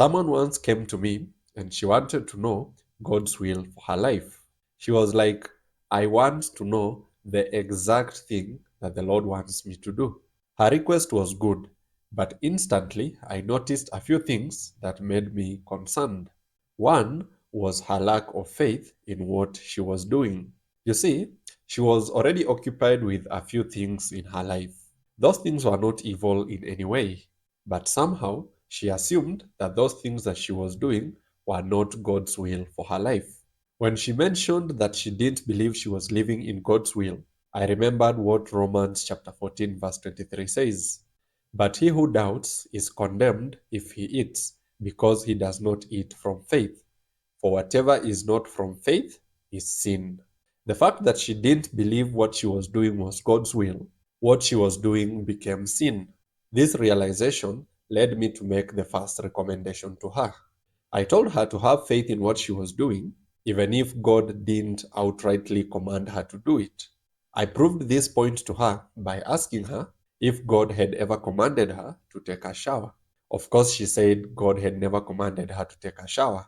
Someone once came to me and she wanted to know God's will for her life. She was like, I want to know the exact thing that the Lord wants me to do. Her request was good, but instantly I noticed a few things that made me concerned. One was her lack of faith in what she was doing. You see, she was already occupied with a few things in her life. Those things were not evil in any way, but somehow she assumed that those things that she was doing were not God's will for her life. When she mentioned that she didn't believe she was living in God's will, I remembered what Romans chapter 14 verse 23 says. But he who doubts is condemned if he eats, because he does not eat from faith. For whatever is not from faith is sin. The fact that she didn't believe what she was doing was God's will, what she was doing became sin. This realization led me to make the first recommendation to her. I told her to have faith in what she was doing, even if God didn't outrightly command her to do it. I proved this point to her by asking her if God had ever commanded her to take a shower. Of course, she said God had never commanded her to take a shower.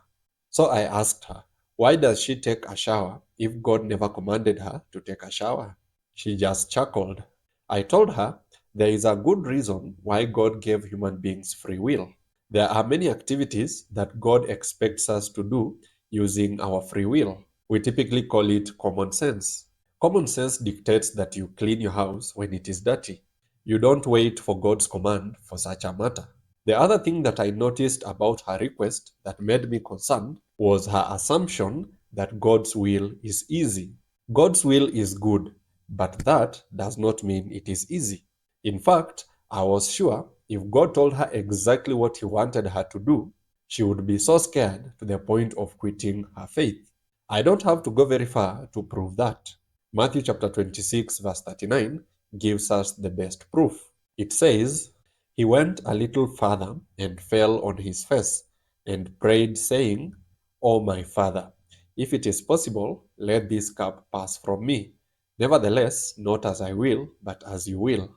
So I asked her, why does she take a shower if God never commanded her to take a shower? She just chuckled. I told her there is a good reason why God gave human beings free will. There are many activities that God expects us to do using our free will. We typically call it common sense. Common sense dictates that you clean your house when it is dirty. You don't wait for God's command for such a matter. The other thing that I noticed about her request that made me concerned was her assumption that God's will is easy. God's will is good, but that does not mean it is easy. In fact, I was sure if God told her exactly what He wanted her to do, she would be so scared to the point of quitting her faith. I don't have to go very far to prove that. Matthew chapter 26, verse 39 gives us the best proof. It says, He went a little farther and fell on his face and prayed, saying, O my Father, if it is possible, let this cup pass from me. Nevertheless, not as I will, but as you will.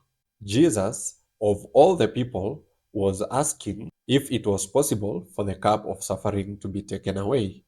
Jesus, of all the people, was asking if it was possible for the cup of suffering to be taken away.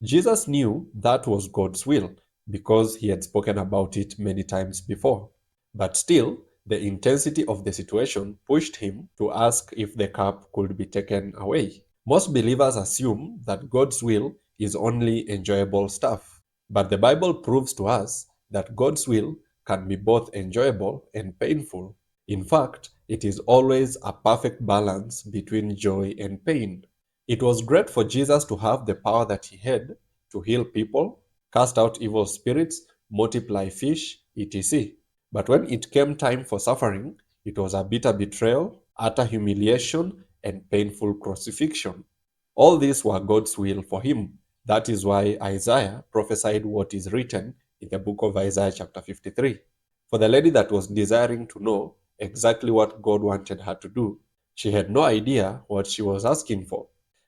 Jesus knew that was God's will because he had spoken about it many times before. But still, the intensity of the situation pushed him to ask if the cup could be taken away. Most believers assume that God's will is only enjoyable stuff, but the Bible proves to us that God's will can be both enjoyable and painful. In fact, it is always a perfect balance between joy and pain. It was great for Jesus to have the power that he had to heal people, cast out evil spirits, multiply fish, etc. But when it came time for suffering, it was a bitter betrayal, utter humiliation, and painful crucifixion. All these were God's will for him. That is why Isaiah prophesied what is written in the book of Isaiah, chapter 53. For the lady that was desiring to know exactly what God wanted her to do, she had no idea what she was asking for.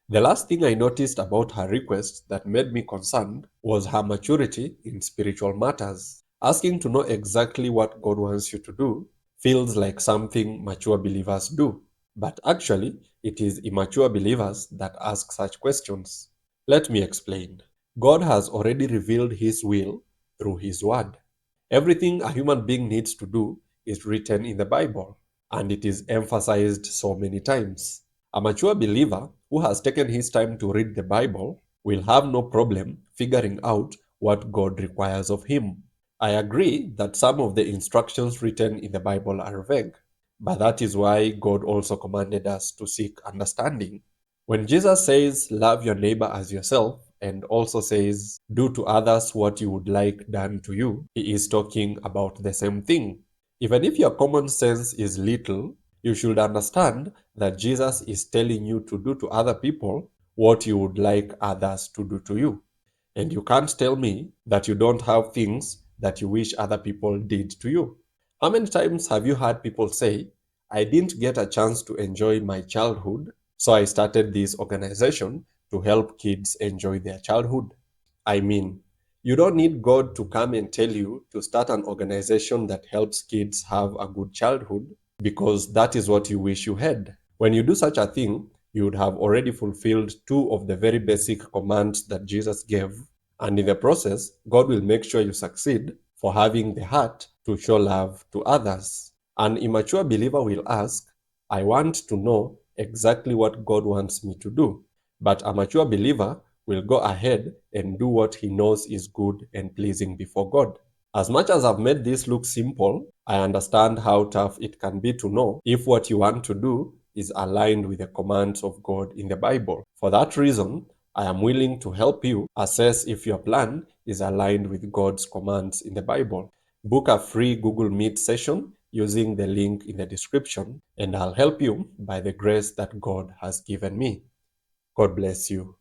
The last thing I noticed about her request that made me concerned was her maturity in spiritual matters. Asking to know exactly what God wants you to do feels like something mature believers do, but actually, it is immature believers that ask such questions. Let me explain. God has already revealed His will through His Word. Everything a human being needs to do is written in the Bible, and it is emphasized so many times. A mature believer who has taken his time to read the Bible will have no problem figuring out what God requires of him. I agree that some of the instructions written in the Bible are vague, but that is why God also commanded us to seek understanding. When Jesus says, Love your neighbor as yourself, and also says, Do to others what you would like done to you, he is talking about the same thing. Even if your common sense is little, you should understand that Jesus is telling you to do to other people what you would like others to do to you. And you can't tell me that you don't have things that you wish other people did to you. How many times have you heard people say, I didn't get a chance to enjoy my childhood, so I started this organization to help kids enjoy their childhood? I mean, you don't need God to come and tell you to start an organization that helps kids have a good childhood because that is what you wish you had. When you do such a thing, you would have already fulfilled two of the very basic commands that Jesus gave. And in the process, God will make sure you succeed for having the heart to show love to others. An immature believer will ask, I want to know exactly what God wants me to do. But a mature believer will go ahead and do what he knows is good and pleasing before God. As much as I've made this look simple, I understand how tough it can be to know if what you want to do is aligned with the commands of God in the Bible. For that reason, I am willing to help you assess if your plan is aligned with God's commands in the Bible. Book a free Google Meet session using the link in the description, and I'll help you by the grace that God has given me. God bless you.